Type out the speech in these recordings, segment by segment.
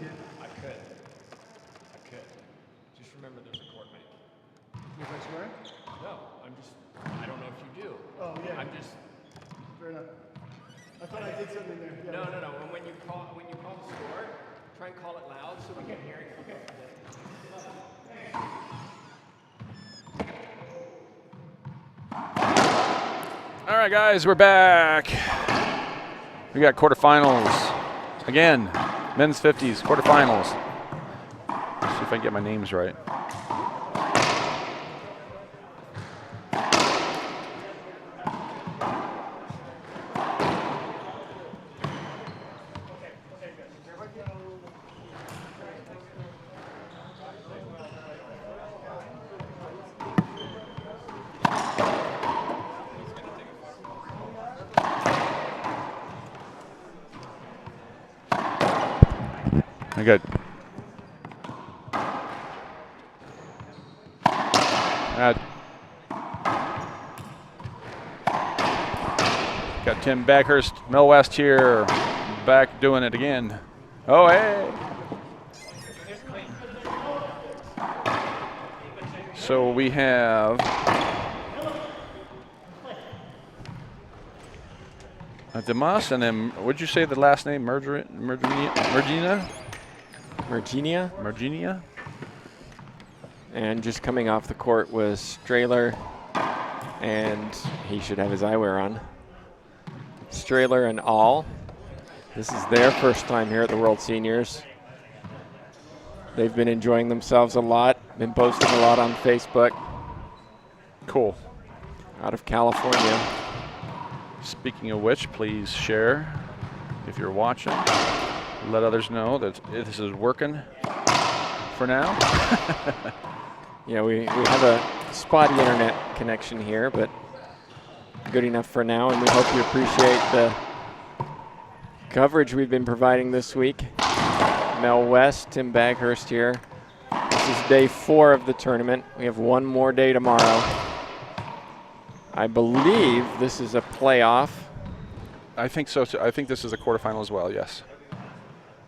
kid? I could. Just remember there's a court make. If I swear? No, I don't know if you do. Oh, yeah. I'm just. Fair enough. I thought I did something there. Yeah. No. And when you call the score, try and call it loud so we can hear it. Okay. All right, guys, we're back. We got quarterfinals again. Men's 50s quarterfinals. Let's see if I can get my names right. I got Tim Backhurst, Mel West here, back doing it again. Oh, hey. So we have Demas, and then what'd you say the last name? Mergina? And just coming off the court was Strahler, and he should have his eyewear on. Strahler and All. This is their first time here at the World Seniors. They've been enjoying themselves a lot, been posting a lot on Facebook. Cool. Out of California. Speaking of which, please share if you're watching. Let others know that this is working for now. Yeah, we have a spotty internet connection here, but good enough for now, and we hope you appreciate the coverage we've been providing this week. Mel West, Tim Backhurst here. This is day 4 of the tournament. We have one more day tomorrow. I believe this is a playoff. I think so too. I think this is a quarterfinal as well, yes.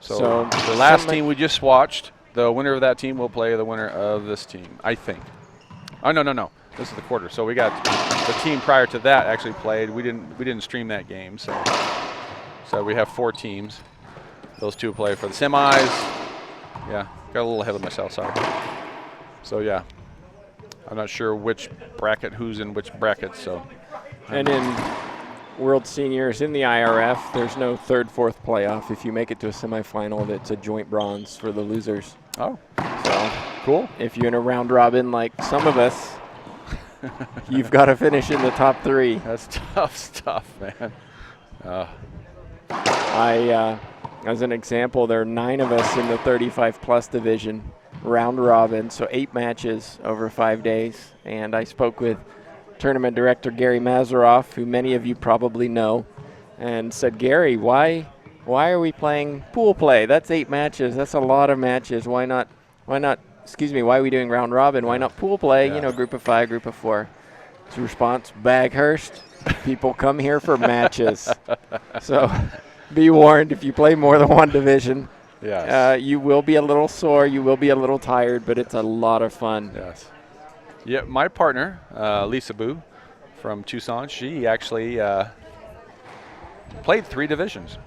So the last team we just watched, the winner of that team will play the winner of this team, I think. Oh, no. This is the quarter. So we got the team prior to that actually played. We didn't stream that game, so we have 4 teams. Those 2 play for the semis. Yeah, got a little ahead of myself, sorry. So yeah, I'm not sure which bracket, who's in which bracket, so. And in World Seniors in the IRF, there's no 3rd, 4th playoff. If you make it to a semifinal, it's a joint bronze for the losers. Oh, so cool. If you're in a round robin like some of us, you've got to finish in the top 3. That's tough stuff, man. As an example, there are 9 of us in the 35-plus division, round robin, so 8 matches over 5 days. And I spoke with tournament director Gary Mazeroff, who many of you probably know, and said, Gary, why are we playing pool play? That's 8 matches. That's a lot of matches. Why not, why are we doing round robin? Why not pool play, Yeah. Group of 5, group of 4? His response, Backhurst, people come here for matches. So be warned, if you play more than one division, yes. You will be a little sore, you will be a little tired, but it's a lot of fun. Yes. Yeah, my partner, Lisa Boo from Tucson, she actually played 3 divisions.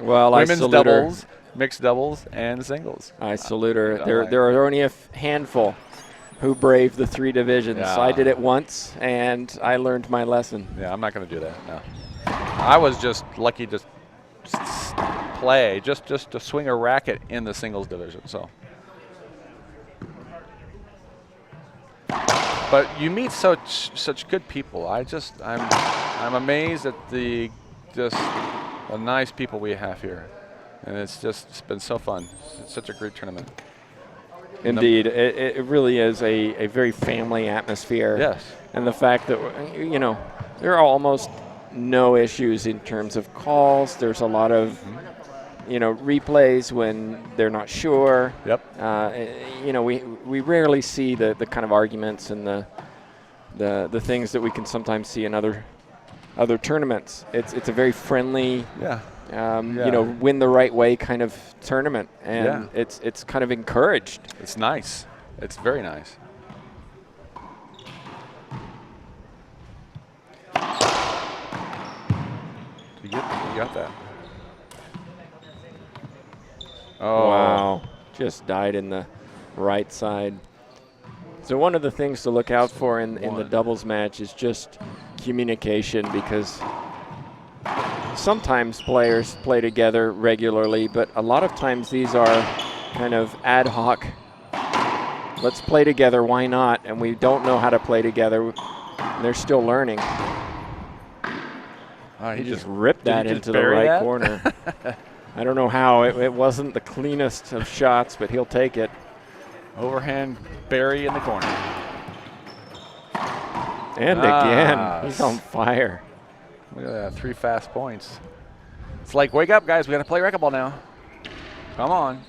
Well, Women's I salute doubles, her. Mixed doubles, and singles. I salute her. There are only a handful who braved the 3 divisions. Yeah. I did it once, and I learned my lesson. Yeah, I'm not going to do that, no. I was just lucky to play, just to swing a racket in the singles division, so. But you meet such good people. I'm amazed at the nice people we have here, and it's been so fun. It's such a great tournament. Indeed, it really is a very family atmosphere. Yes. And the fact that there are almost no issues in terms of calls. There's a lot of replays when they're not sure. Yep. We rarely see the kind of arguments and the things that we can sometimes see in other tournaments. It's a very friendly you know, win the right way kind of tournament, and it's kind of encouraged. It's nice. It's very nice. You got that. Oh. Wow, just died in the right side. So one of the things to look out for in the doubles match is just communication, because sometimes players play together regularly, but a lot of times these are kind of ad hoc. Let's play together, why not? And we don't know how to play together. They're still learning. He just ripped that into the right corner. I don't know how. It wasn't the cleanest of shots, but he'll take it. Overhand bury in the corner. And again, he's on fire. Look at that, 3 fast points. It's like, wake up, guys. We got to play racquetball now. Come on.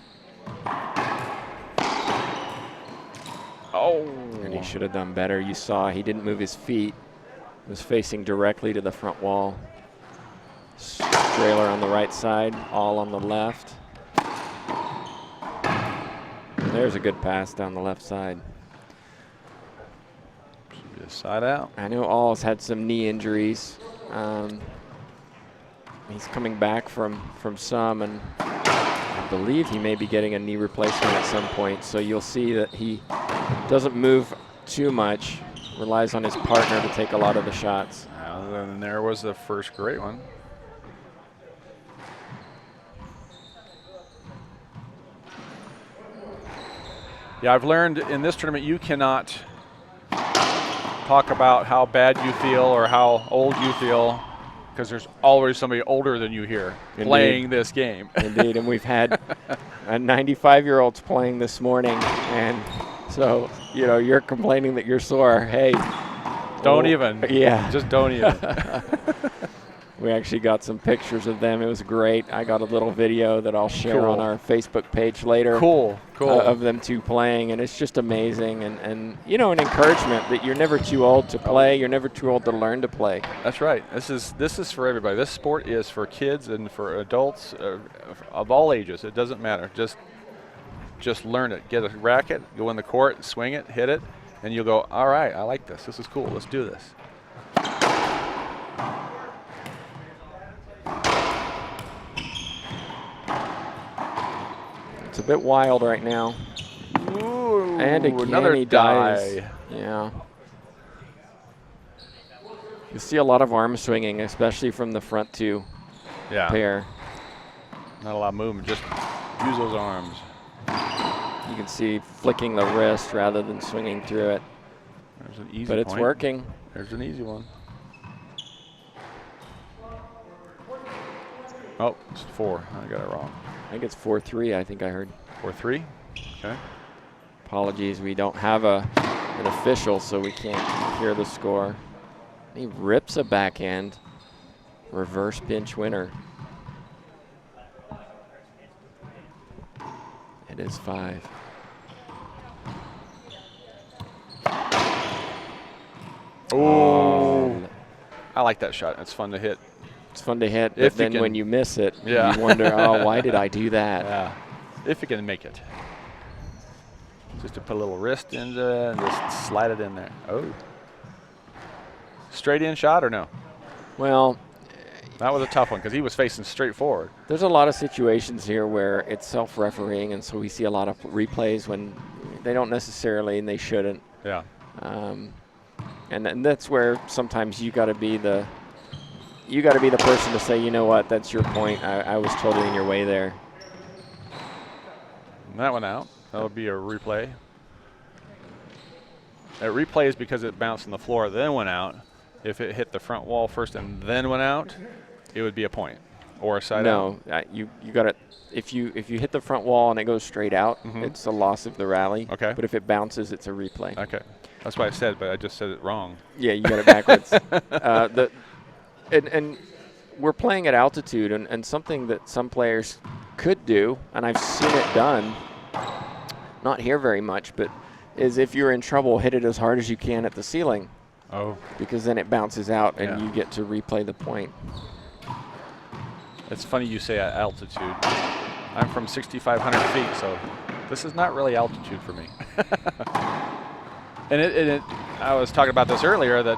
Oh. And he should have done better. You saw he didn't move his feet. He was facing directly to the front wall. Trailer on the right side, all on the left. And there's a good pass down the left side. Should be a side out. I know All's had some knee injuries. He's coming back from some, and I believe he may be getting a knee replacement at some point. So you'll see that he doesn't move too much, relies on his partner to take a lot of the shots. And there was the first great one. Yeah, I've learned in this tournament you cannot talk about how bad you feel or how old you feel, because there's always somebody older than you here playing this game. Indeed, and we've had 95-year-olds playing this morning, and so, you know, you're complaining that you're sore. Hey. Don't even. Yeah. Just don't even. We actually got some pictures of them. It was great. I got a little video that I'll share on our Facebook page later. Cool. Of them two playing, and it's just amazing. And you know, an encouragement that you're never too old to play. You're never too old to learn to play. That's right. This is for everybody. This sport is for kids and for adults of all ages. It doesn't matter. Just learn it. Get a racket, go in the court, swing it, hit it, and you'll go, all right, I like this. This is cool. Let's do this. It's a bit wild right now. Ooh, and again, another he dies. Yeah. You see a lot of arm swinging, especially from the front two pair. Not a lot of movement, just use those arms. You can see flicking the wrist rather than swinging through it. There's an easy but it's point. Working. There's an easy one. Oh, it's 4. I got it wrong. I think it's 4-3, I think I heard. 4-3? Okay. Apologies, we don't have an official, so we can't hear the score. He rips a backhand. Reverse pinch winner. It is 5. Oh. I like that shot. It's fun to hit. It's fun to hit, but then when you miss it, you wonder, oh, why did I do that? Yeah, if you can make it. Just to put a little wrist in there and just slide it in there. Oh. Straight in shot or no? Well, that was a tough one because he was facing straight forward. There's a lot of situations here where it's self-refereeing, and so we see a lot of replays when they don't necessarily, and they shouldn't. Yeah. And that's where sometimes you got to be the person to say, you know what, that's your point. I was totally in your way there. And that one out. That'll be a replay. It replays because it bounced on the floor, then went out. If it hit the front wall first and then went out, it would be a point or a side out. No, you got it. If you hit the front wall and it goes straight out, it's a loss of the rally. Okay. But if it bounces, it's a replay. Okay. That's what I said, but I just said it wrong. Yeah, you got it backwards. And we're playing at altitude, and something that some players could do, and I've seen it done, not here very much, but is if you're in trouble, hit it as hard as you can at the ceiling. Oh. Because then it bounces out and you get to replay the point. It's funny you say at altitude. I'm from 6,500 feet, so this is not really altitude for me. And I was talking about this earlier, that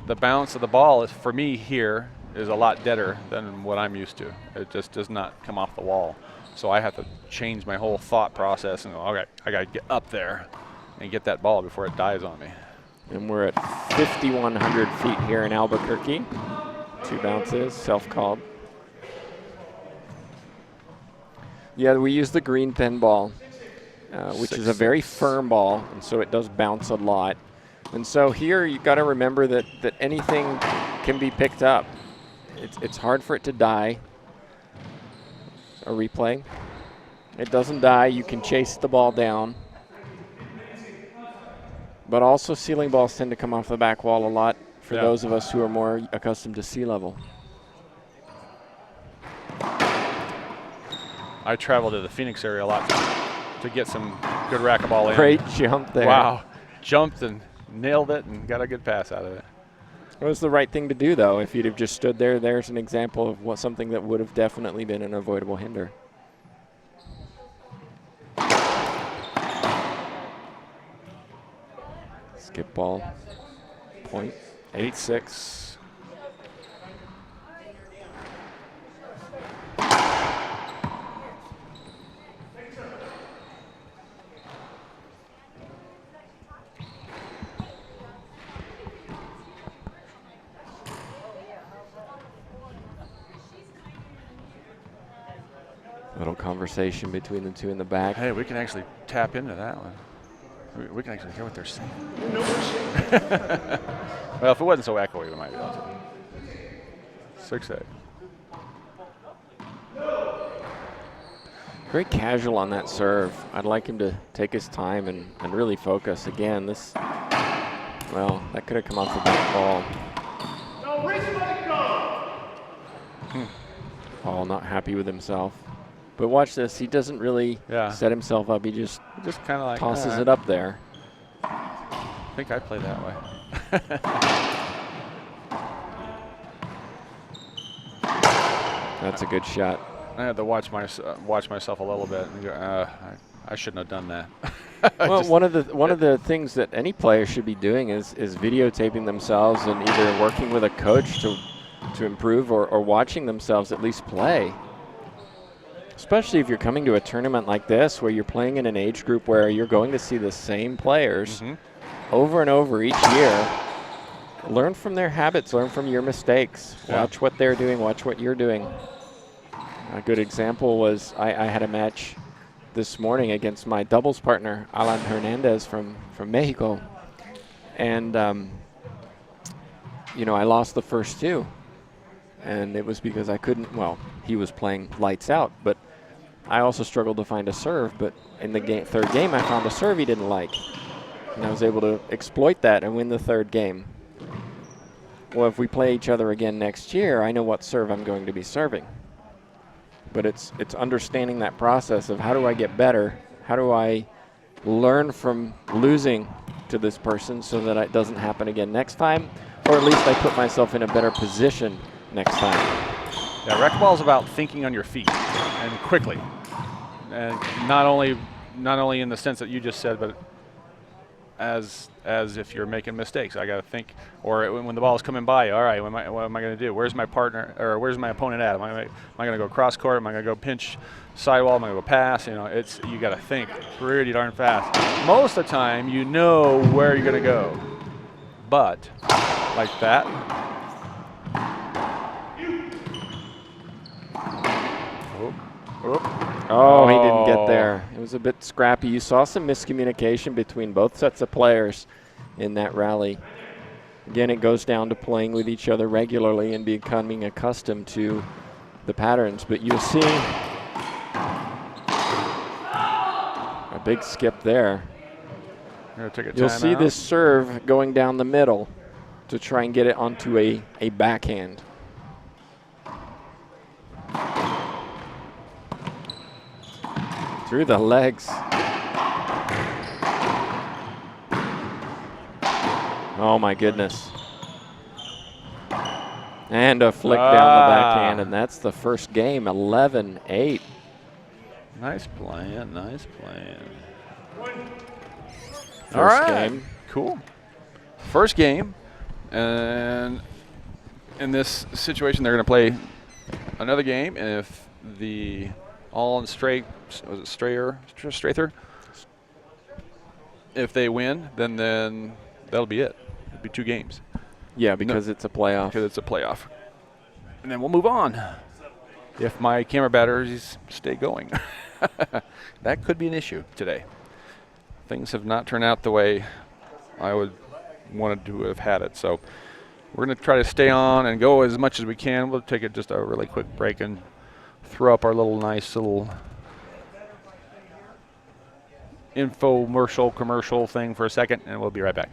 the bounce of the ball is, for me here, is a lot deader than what I'm used to. It just does not come off the wall. So I have to change my whole thought process and go, okay, I got to get up there and get that ball before it dies on me. And we're at 5,100 feet here in Albuquerque. 2 bounces, self-called. Yeah, we use the green pin ball, which is a very firm ball, and so it does bounce a lot. And so here you've got to remember that anything can be picked up. It's hard for it to die. A replay. It doesn't die. You can chase the ball down. But also ceiling balls tend to come off the back wall a lot for those of us who are more accustomed to sea level. I travel to the Phoenix area a lot to get some good racquetball in. Great jump there. Wow. Jumped and nailed it and got a good pass out of it. It was the right thing to do, though. If you'd have just stood there, there's an example of something that would have definitely been an avoidable hinder. Skip ball, point, 8-6. Little conversation between the two in the back. Hey, we can actually tap into that one. We can actually hear what they're saying. Well, if it wasn't so echoey, we might be able to. 6-8. Very casual on that serve. I'd like him to take his time and really focus. Again, this, well, that could have come off the back ball. Paul not happy with himself. But watch this. He doesn't really set himself up. He just kind of like tosses it up there. I think I play that way. That's a good shot. I had to watch myself a little bit and go, I shouldn't have done that. Well, one of the things that any player should be doing is videotaping themselves and either working with a coach to improve or watching themselves at least play. Especially if you're coming to a tournament like this where you're playing in an age group where you're going to see the same players over and over each year. Learn from their habits, learn from your mistakes. Watch what they're doing, watch what you're doing. A good example was I had a match this morning against my doubles partner, Alan Hernandez from Mexico. And, you know, I lost the first 2. And it was because I couldn't, well, he was playing lights out, but I also struggled to find a serve. But in the third game, I found a serve he didn't like. And I was able to exploit that and win the third game. Well, if we play each other again next year, I know what serve I'm going to be serving. But it's understanding that process of how do I get better? How do I learn from losing to this person so that it doesn't happen again next time? Or at least I put myself in a better position next time. Yeah, racquetball is about thinking on your feet and quickly. And not only in the sense that you just said, but as if you're making mistakes. I got to think, or when the ball is coming by, all right, what am I going to do? Where's my partner, or where's my opponent at? Am I going to go cross court? Am I going to go pinch sidewall? Am I going to go pass? You know, you got to think pretty darn fast. Most of the time, you know where you're going to go, but like that. Oh, he didn't get there. It was a bit scrappy. You saw some miscommunication between both sets of players in that rally. Again, it goes down to playing with each other regularly and becoming accustomed to the patterns. But you'll see a big skip there. You'll see this serve going down the middle to try and get it onto a backhand. Through the legs. Oh my goodness. And a flick down the backhand, and that's the first game, 11-8. Nice playing, nice playing. First game. Cool. First game, and in this situation, they're going to play another game. And if the all in straight, was it Strather? If they win, then that'll be it. It'll be 2 games. Yeah, because it's a playoff. Because it's a playoff. And then we'll move on. If my camera batteries stay going. That could be an issue today. Things have not turned out the way I would wanted to have had it. So we're going to try to stay on and go as much as we can. We'll take just a really quick break and throw up our nice little infomercial commercial thing for a second, and we'll be right back.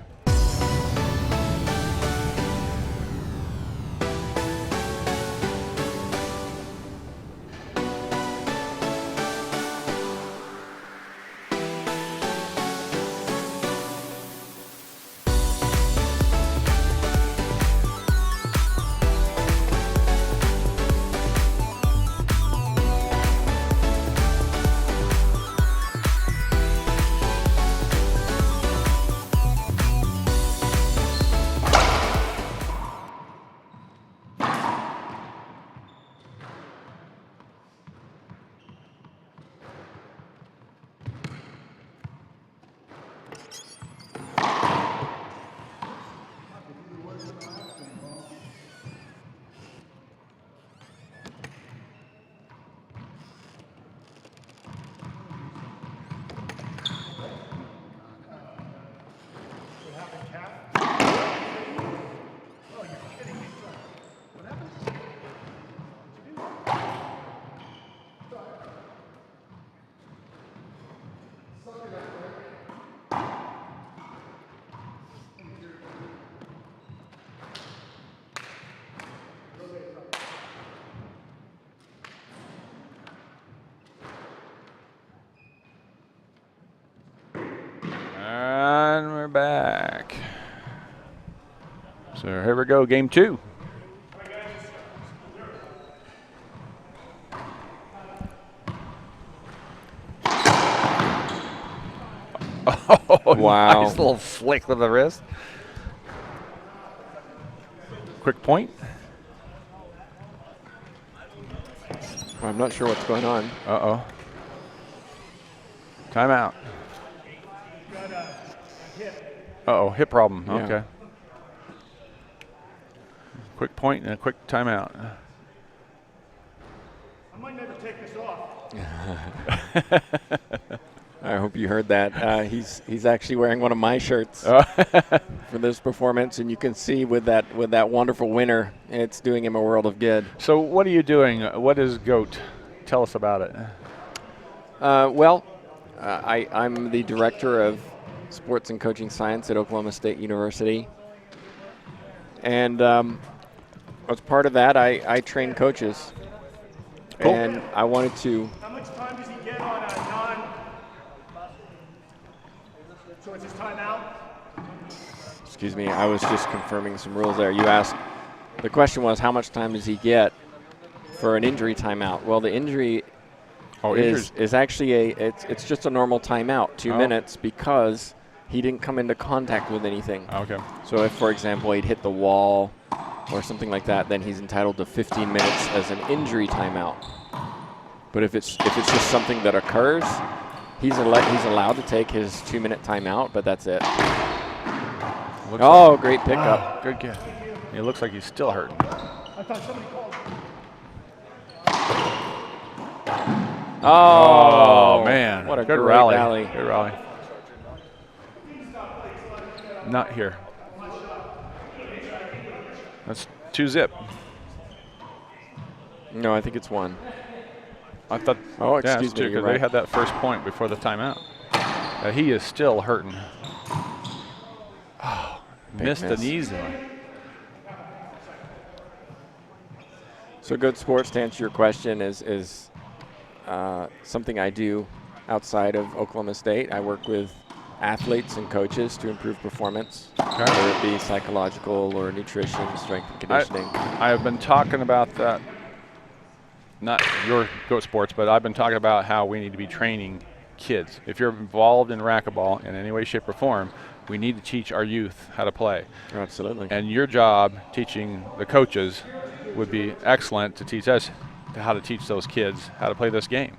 And we're back. So here we go, game 2. Oh, wow. Nice little flick with the wrist. Quick point. I'm not sure what's going on. Uh-oh. Timeout. Uh-oh, hip problem. Yeah. Okay. Quick point and a quick timeout. I might never take this off. I hope you heard that. He's actually wearing one of my shirts for this performance, and you can see with that wonderful winner, it's doing him a world of good. So what are you doing? What is GOAT? Tell us about it. I'm the director of sports and coaching science at Oklahoma State University. And as part of that, I train coaches. Cool. And I wanted to. How much time does he get on a non? So it's his timeout? Excuse me, I was just confirming some rules there. You asked, the question was, how much time does he get for an injury timeout? Well, the injury is actually it's just a normal timeout, 2 minutes, because he didn't come into contact with anything. Okay. So if, for example, he'd hit the wall or something like that, then he's entitled to 15 minutes as an injury timeout. But if it's just something that occurs, he's allowed to take his 2-minute timeout, but that's it. Great pickup. Good catch. It looks like he's still hurting. I thought somebody called. Oh man. What a good great rally. Good rally. Not here. That's 2-zip. No, I think it's 1. I thought. Oh, yeah, excuse it's 2 me, you're because right. they had that first point before the timeout. He is still hurting. Oh, missed the miss. knees though. So Good Sports, to answer your question, is something I do outside of Oklahoma State. I work with athletes and coaches to improve performance. whether it be psychological or nutrition, strength and conditioning. I have been talking about that, not your Goat Sports, but I've been talking about how we need to be training kids. If you're involved in racquetball in any way, shape, or form, we need to teach our youth how to play. Absolutely. And your job, teaching the coaches, would be excellent to teach us how to teach those kids how to play this game.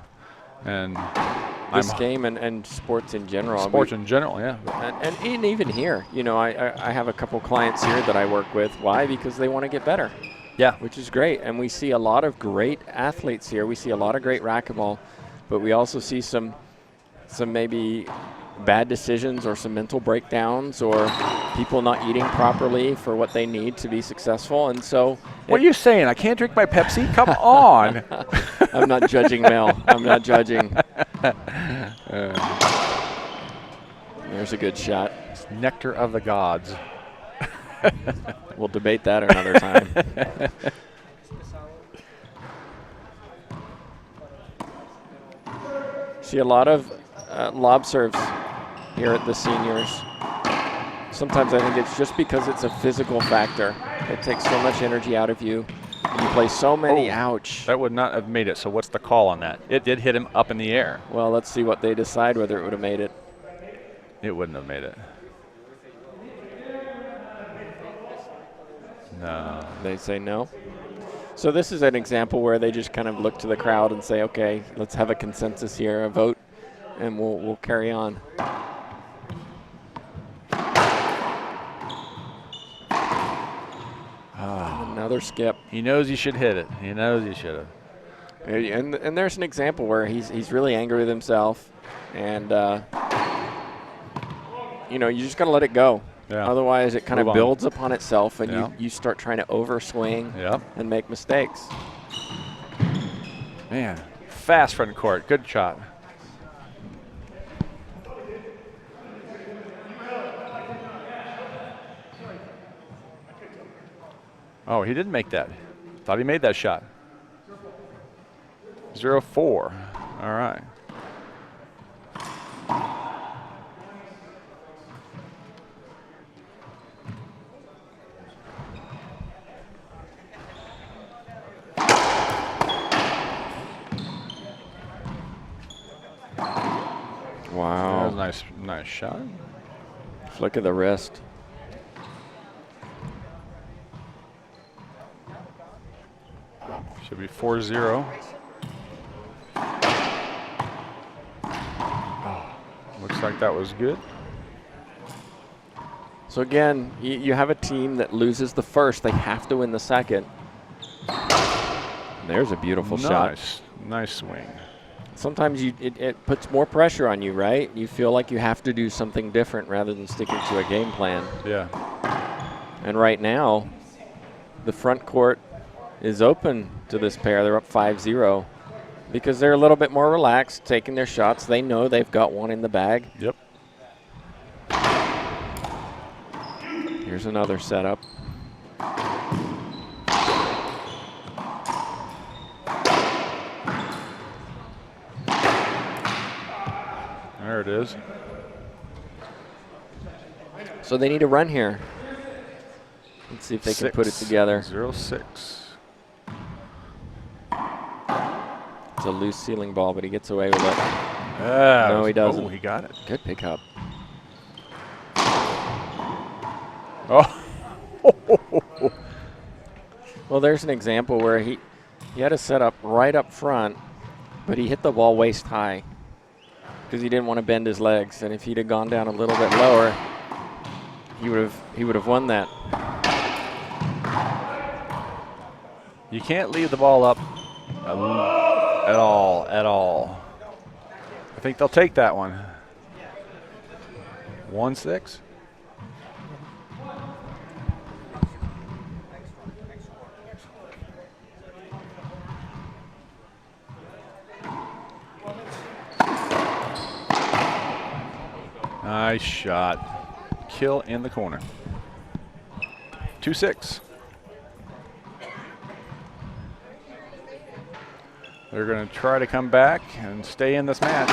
And this game and sports in general. Sports in general, yeah. And even here, you know, I have a couple clients here that I work with. Why? Because they want to get better. Yeah. Which is great. And we see a lot of great athletes here. We see a lot of great racquetball, but we also see some maybe bad decisions or some mental breakdowns or people not eating properly for what they need to be successful. And so what are you saying? I can't drink my Pepsi? Come on. I'm not judging, Mel. I'm not judging. There's a good shot. It's nectar of the gods. We'll debate that another time. See a lot of lob serves here at the seniors. Sometimes I think it's just because it's a physical factor. It takes so much energy out of you. And you play so many, ouch. That would not have made it, so what's the call on that? It did hit him up in the air. Well, let's see what they decide, whether it would have made it. It wouldn't have made it. No. They say no. So this is an example where they just kind of look to the crowd and say, okay, let's have a consensus here, a vote, and we'll carry on. Another skip. He knows he should hit it. He knows he should have. And there's an example where he's really angry with himself, and you know, you just got to let it go. Yeah. Otherwise, it kind of builds upon itself, and yeah. you start trying to overswing and make mistakes. Man, fast front court. Good shot. Oh, he didn't make that. Thought he made that shot. 0-4. All right. Wow. That was a nice shot. Flick of the wrist. Should be 4-0. Looks like that was good. So again, you have a team that loses the first. They have to win the second. There's a beautiful shot. Nice swing. Sometimes it puts more pressure on you, right? You feel like you have to do something different rather than sticking to a game plan. Yeah. And right now, the front court is open to this pair. They're up 5-0 because they're a little bit more relaxed, taking their shots. They know they've got one in the bag. Yep. Here's another setup. There it is. So they need a run here. Let's see if they can put it together. 0-6. It's a loose ceiling ball, but he gets away with it. No, he doesn't. Oh, he got it. Good pickup. Oh. Well, there's an example where he had a setup right up front, but he hit the ball waist high because he didn't want to bend his legs. And if he'd have gone down a little bit lower, he would have won that. You can't leave the ball up at all. I think they'll take that one. 1-6. Nice shot. Kill in the corner. 2-6. They're going to try to come back and stay in this match.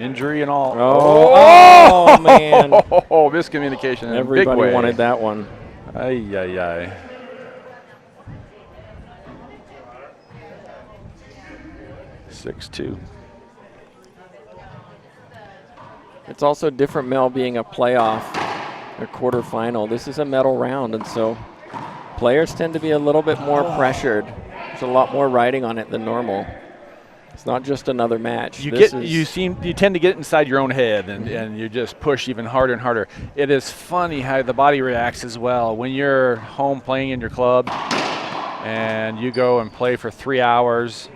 Injury and all. Oh, man. Oh, miscommunication in a big Everybody way. wanted that one. Ay, ay, ay. (6-2). It's also different, Mel, being a playoff, a quarterfinal. This is a medal round, and so players tend to be a little bit more pressured. There's a lot more riding on it than normal. It's not just another match. You tend to get inside your own head, and you just push even harder and harder. It is funny how the body reacts as well. When you're home playing in your club and you go and play for 3 hours,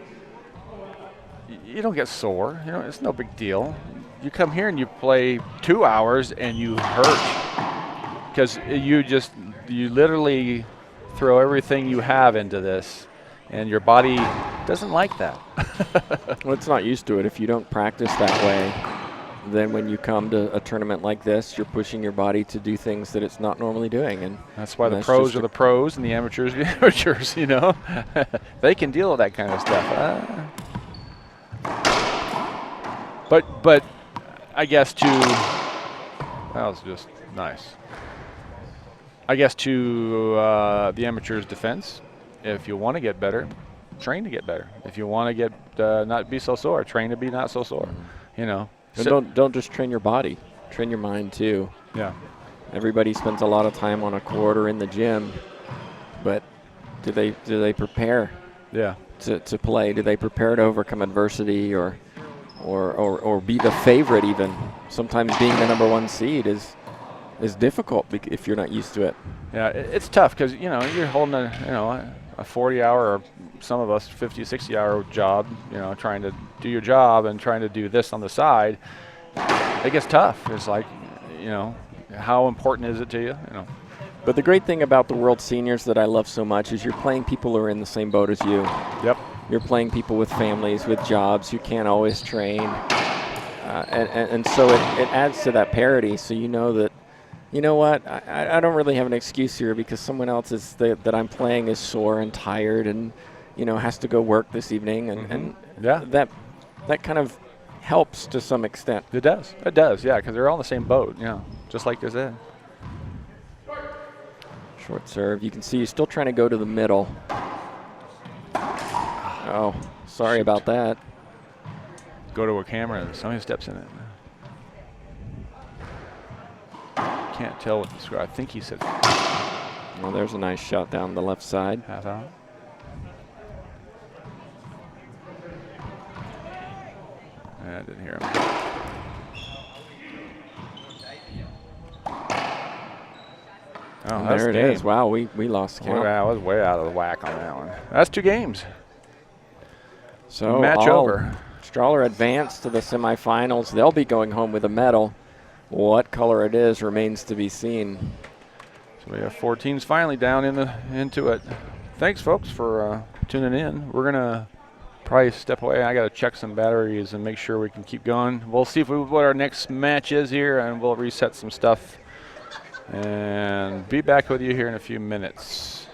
you don't get sore. You know, it's no big deal. You come here and you play 2 hours and you hurt because you literally throw everything you have into this, and your body doesn't like that. Well, it's not used to it. If you don't practice that way, then when you come to a tournament like this, you're pushing your body to do things that it's not normally doing. And that's why the pros are the pros and the amateurs are the amateurs, you know. They can deal with that kind of stuff. But I guess that was just nice. I guess to the amateurs' defense, if you want to get better, train to get better. If you want to get not be so sore, train to be not so sore. You know. And don't just train your body, train your mind too. Yeah. Everybody spends a lot of time on a court or in the gym, but do they prepare? Yeah. To play? Do they prepare to overcome adversity or be the favorite even? Sometimes being the #1 seed is difficult if you're not used to it. Yeah, it's tough because, you know, you're holding a 40-hour or some of us 50, 60-hour job, you know, trying to do your job and trying to do this on the side. It gets tough. It's like, you know, how important is it to you? You know. But the great thing about the World Seniors that I love so much is you're playing people who are in the same boat as you. Yep. You're playing people with families, with jobs, who can't always train. And so it adds to that parity, so you know that, you know what, I don't really have an excuse here because someone else that I'm playing is sore and tired and, you know, has to go work this evening. And yeah, that kind of helps to some extent. It does. It does, yeah, because they're all in the same boat, you know, just like this. Short serve. You can see he's still trying to go to the middle. Oh, sorry about that. Go to a camera and somebody steps in it. Can't tell what the score. I think he said. Well, there's a nice shot down the left side. Half out. I didn't hear him. Oh, there it is. Wow, we lost count. Well, I was way out of the whack on that one. That's 2 games. So match over. Strahler advanced to the semifinals. They'll be going home with a medal. What color it is remains to be seen. So we have 4 teams finally down into it. Thanks, folks, for tuning in. We're gonna probably step away. I gotta check some batteries and make sure we can keep going. We'll see what our next match is here, and we'll reset some stuff and be back with you here in a few minutes.